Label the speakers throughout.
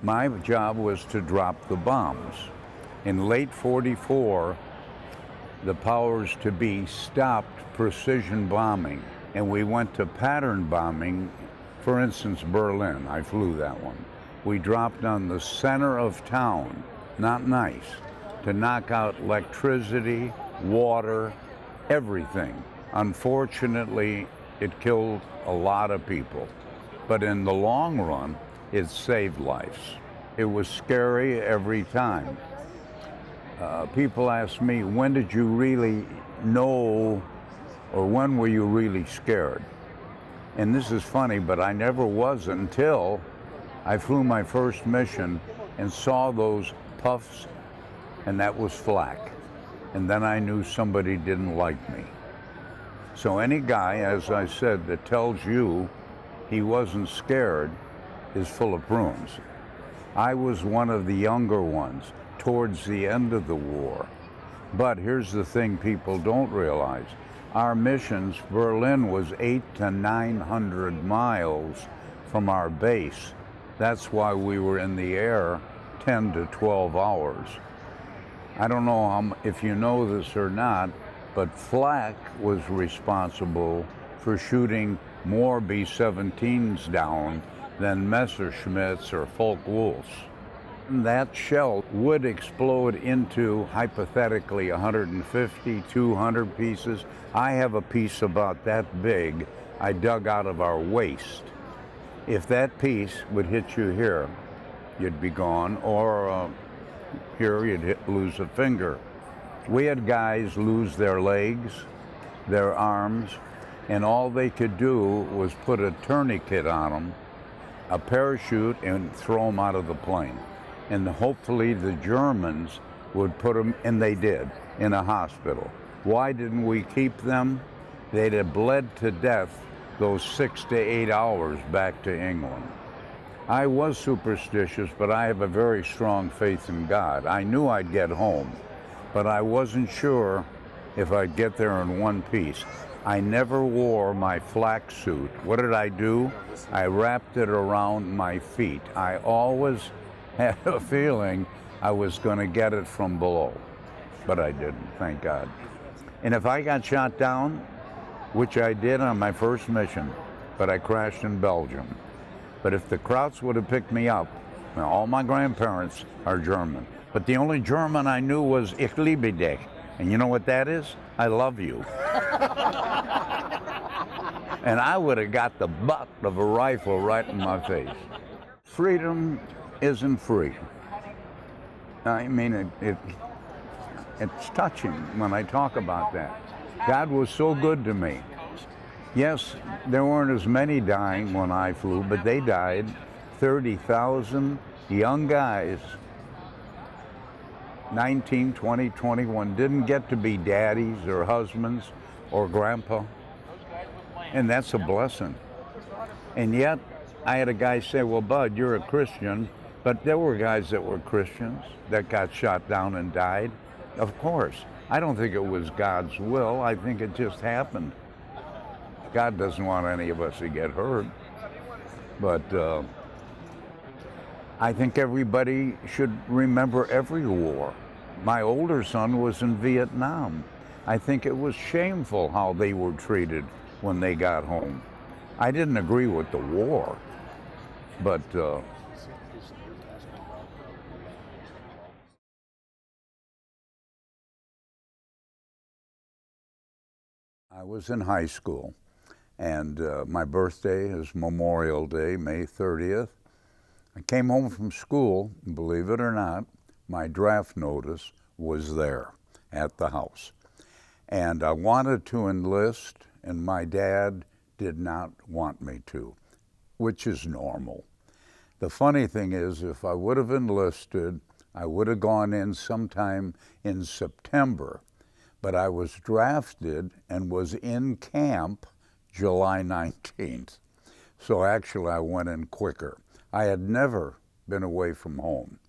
Speaker 1: My job was to drop the bombs. In late 44, the powers to be stopped precision bombing, and we went to pattern bombing. For instance, Berlin, I flew that one. We dropped on the center of town, not nice, to knock out electricity, water, everything. Unfortunately, it killed a lot of people, but in the long run, it saved lives. It was scary every time. People ask me, when did you really know, or when were you really scared? And this is funny, but I never was until I flew my first mission and saw those puffs, and that was flak. And then I knew somebody didn't like me. So any guy, as I said, that tells you he wasn't scared is full of prunes. I was one of the younger ones towards the end of the war. But here's the thing people don't realize. Our missions, Berlin was 800 to 900 miles from our base. That's why we were in the air 10 to 12 hours. I don't know if you know this or not, but Flak was responsible for shooting more B-17s down than Messerschmitts or Focke-Wulfs. That shell would explode into, hypothetically, 150, 200 pieces. I have a piece about that big I dug out of our waist. If that piece would hit you here, you'd be gone, or here you'd lose a finger. We had guys lose their legs, their arms, and all they could do was put a tourniquet on them, a parachute, and throw them out of the plane. And hopefully the Germans would put them, and they did, in a hospital. Why didn't we keep them? They'd have bled to death those 6 to 8 hours back to England. I was superstitious, but I have a very strong faith in God. I knew I'd get home, but I wasn't sure if I'd get there in one piece. I never wore my flak suit. What did I do? I wrapped it around my feet. I always had a feeling I was going to get it from below, but I didn't, thank God. And if I got shot down, which I did on my first mission, but I crashed in Belgium. But if the Krauts would have picked me up, now all my grandparents are German, but the only German I knew was Ich liebe dich. And you know what that is? I love you. And I would have got the butt of a rifle right in my face. Freedom isn't free. I mean, it's touching when I talk about that. God was so good to me. Yes, there weren't as many dying when I flew, but they died. 30,000 young guys, 19, 20, 21, didn't get to be daddies or husbands or grandpa. And that's a blessing. And yet, I had a guy say, well, Bud, you're a Christian, but there were guys that were Christians that got shot down and died. Of course. I don't think it was God's will. I think it just happened. God doesn't want any of us to get hurt. But I think everybody should remember every war. My older son was in Vietnam. I think it was shameful how they were treated when they got home. I didn't agree with the war, but I was in high school, and my birthday is Memorial Day, May 30th. I came home from school, and believe it or not, my draft notice was there at the house. And I wanted to enlist, and my dad did not want me to, which is normal. The funny thing is, if I would have enlisted, I would have gone in sometime in September, but I was drafted and was in camp July 19th. So actually I went in quicker. I had never been away from home.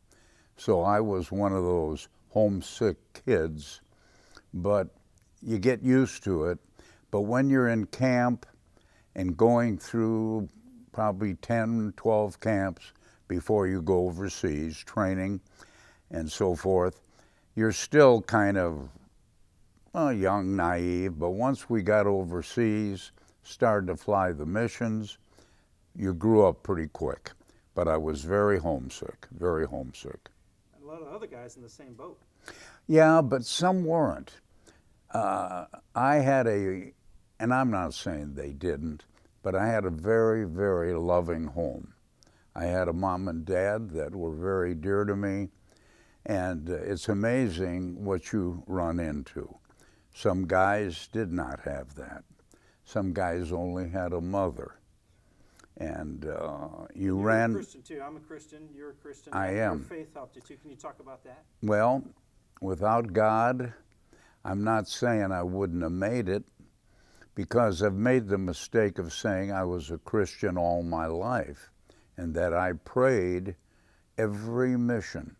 Speaker 1: So I was one of those homesick kids, but you get used to it. But when you're in camp and going through probably 10, 12 camps, before you go overseas, training and so forth. You're still kind of young, naive, but once we got overseas, started to fly the missions, you grew up pretty quick. But I was very homesick, very homesick.
Speaker 2: A lot of other guys in the same boat.
Speaker 1: Yeah, but some weren't. I had and I'm not saying they didn't, but I had a very, very loving home. I had a mom and dad that were very dear to me, and it's amazing what you run into. Some guys did not have that. Some guys only had a mother. And
Speaker 2: You're a Christian too. I'm a Christian. You're a Christian.
Speaker 1: I am.
Speaker 2: Your faith helped you too. Can you talk about that?
Speaker 1: Well, without God, I'm not saying I wouldn't have made it, because I've made the mistake of saying I was a Christian all my life and that I prayed every mission.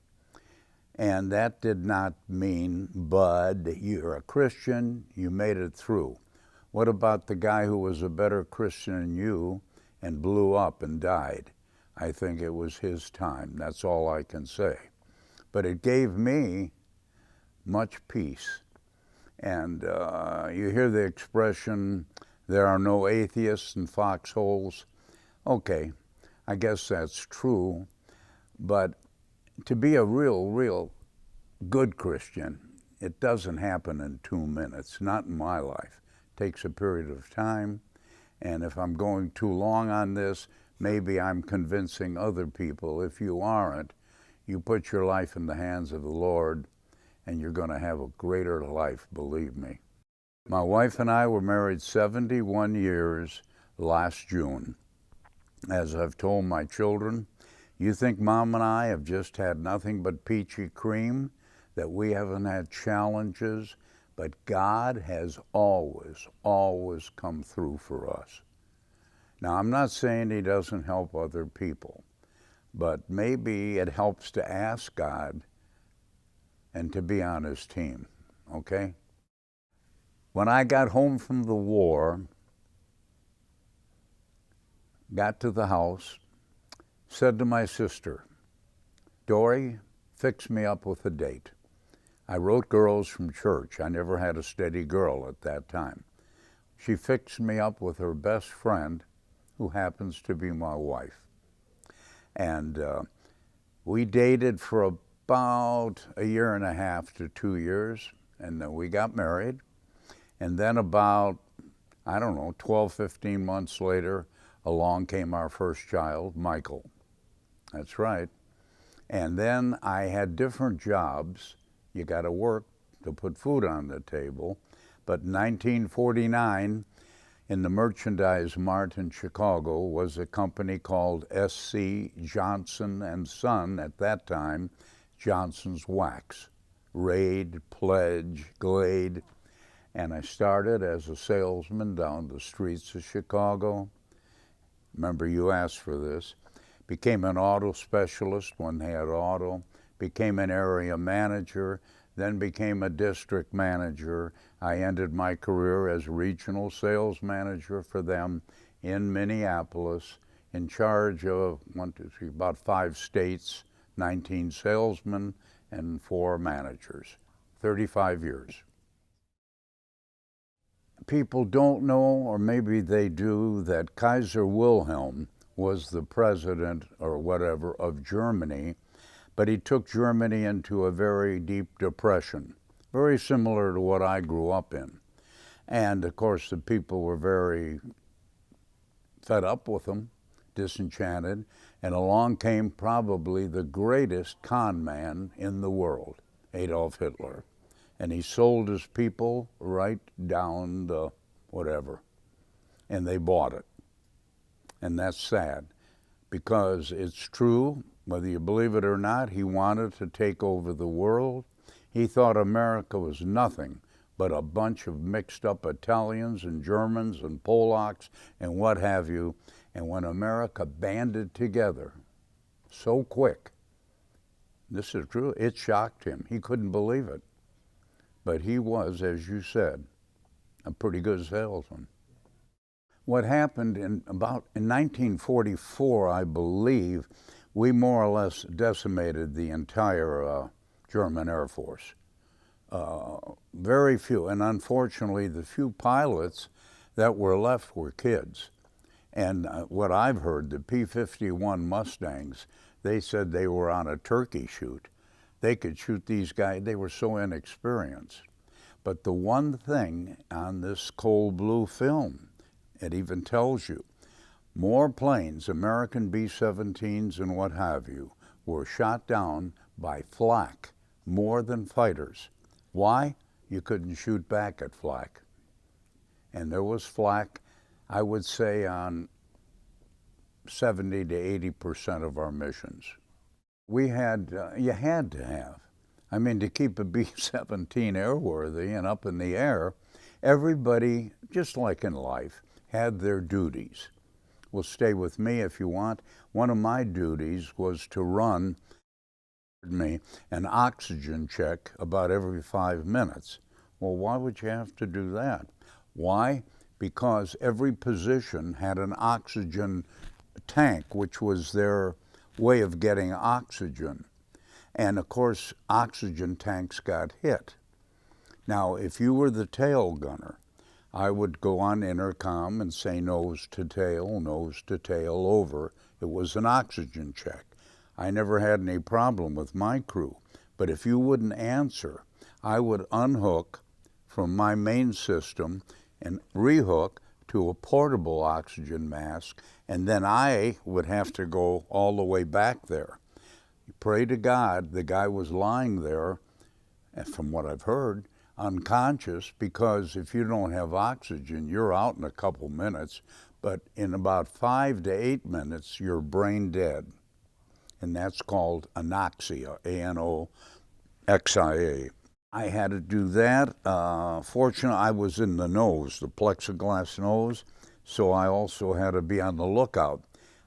Speaker 1: And that did not mean, Bud, you're a Christian, you made it through. What about the guy who was a better Christian than you and blew up and died? I think it was his time. That's all I can say. But it gave me much peace. And you hear the expression, there are no atheists in foxholes. Okay, I guess that's true. But to be a real good Christian, it doesn't happen in 2 minutes, not in my life. It takes a period of time. And if I'm going too long on this, maybe I'm convincing other people. If you aren't, you put your life in the hands of the Lord, and you're going to have a greater life, believe me. My wife and I were married 71 years last June. As I've told my children, you think Mom and I have just had nothing but peachy cream, that we haven't had challenges, but God has always come through for us. Now, I'm not saying He doesn't help other people, but maybe it helps to ask God and to be on His team, okay? When I got home from the war, got to the house, said to my sister, Dory, fix me up with a date. I wrote girls from church. I never had a steady girl at that time. She fixed me up with her best friend, who happens to be my wife. And we dated for about a year and a half to 2 years, and then we got married. And then about, 12, 15 months later, along came our first child, Michael. That's right. And then I had different jobs. You got to work to put food on the table. But in 1949, in the Merchandise Mart in Chicago was a company called S.C. Johnson and Son, at that time, Johnson's Wax, Raid, Pledge, Glade. And I started as a salesman down the streets of Chicago. Remember, you asked for this. Became an auto specialist when they had auto, became an area manager, then became a district manager. I ended my career as regional sales manager for them in Minneapolis, in charge of about 5 states, 19 salesmen, and 4 managers, 35 years. People don't know, or maybe they do, that Kaiser Wilhelm was the president or whatever of Germany, but he took Germany into a very deep depression, very similar to what I grew up in. And of course the people were very fed up with him, disenchanted, and along came probably the greatest con man in the world, Adolf Hitler. And he sold his people right down the whatever, and they bought it. And that's sad, because it's true, whether you believe it or not, he wanted to take over the world. He thought America was nothing but a bunch of mixed up Italians and Germans and Polacks and what have you. And when America banded together so quick, this is true, it shocked him. He couldn't believe it. But he was, as you said, a pretty good salesman. What happened in 1944, I believe, we more or less decimated the entire German Air Force. Very few, and unfortunately the few pilots that were left were kids. And what I've heard, the P-51 Mustangs, they said they were on a turkey shoot. They could shoot these guys, they were so inexperienced. But the one thing on this cold blue film, it even tells you, more planes, American B-17s and what have you, were shot down by Flak, more than fighters. Why? You couldn't shoot back at Flak. And there was Flak, I would say, on 70 to 80% of our missions. We had, you had to have. I mean, to keep a B-17 airworthy and up in the air, everybody, just like in life, had their duties. Well, stay with me if you want. One of my duties was to run an oxygen check about every 5 minutes. Well, why would you have to do that? Why? Because every position had an oxygen tank, which was their way of getting oxygen. And of course, oxygen tanks got hit. Now, if you were the tail gunner, I would go on intercom and say nose to tail, over. It was an oxygen check. I never had any problem with my crew. But if you wouldn't answer, I would unhook from my main system and rehook to a portable oxygen mask, and then I would have to go all the way back there. Pray to God, the guy was lying there, and from what I've heard, unconscious, because if you don't have oxygen, you're out in a couple minutes, but in about 5 to 8 minutes, you're brain dead. And that's called anoxia, A-N-O-X-I-A. I had to do that. Fortunately, I was in the nose, the plexiglass nose, so I also had to be on the lookout.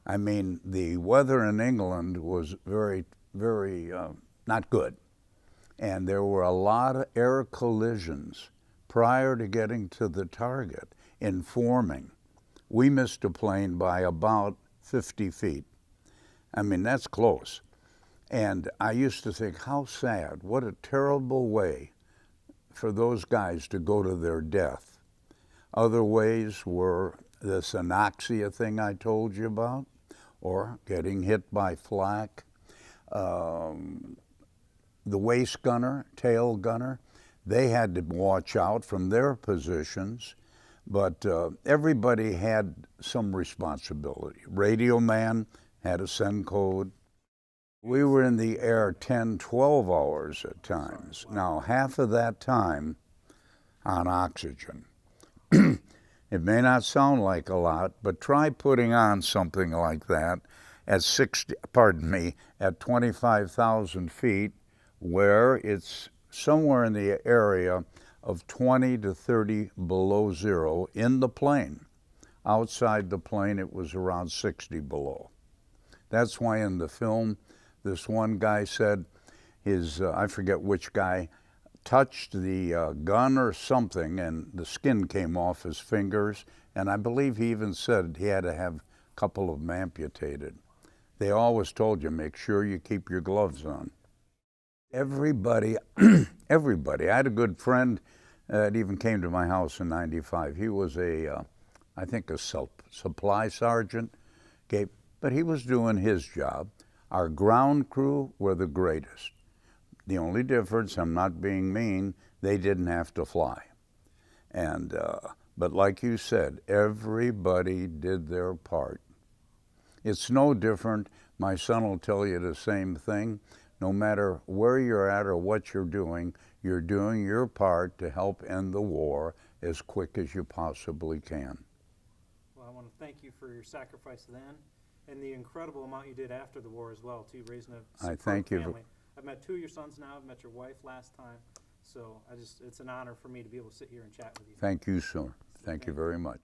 Speaker 1: I mean, the weather in England was very, very not good. And there were a lot of air collisions prior to getting to the target in forming. We missed a plane by about 50 feet. I mean, that's close. And I used to think, how sad, what a terrible way for those guys to go to their death. Other ways were this anoxia thing I told you about, or getting hit by flak. The waist gunner, tail gunner, they had to watch out from their positions, but everybody had some responsibility. Radio man had a send code. We were in the air 10, 12 hours at times. Now, half of that time on oxygen. It may not sound like a lot, but try putting on something like that at 25,000 feet, where it's somewhere in the area of 20 to 30 below zero in the plane. Outside the plane, it was around 60 below. That's why in the film, this one guy said his, I forget which guy, touched the gun or something, and the skin came off his fingers, and I believe he even said he had to have a couple of them amputated. They always told you, make sure you keep your gloves on. Everybody, everybody. I had a good friend that even came to my house in '95. He was I think a supply sergeant, but he was doing his job. Our ground crew were the greatest. The only difference, I'm not being mean, they didn't have to fly. And, but like you said, everybody did their part. It's no different. My son will tell you the same thing. No matter where you're at or what you're doing your part to help end the war as quick as you possibly can.
Speaker 2: Well, I want to thank you for your sacrifice then and the incredible amount you did after the war as well, too, raising a superb family. I've met 2 of your sons now. I've met your wife last time. So it's an honor for me to be able to sit here and chat with you.
Speaker 1: Thank you, sir. Thank you very much.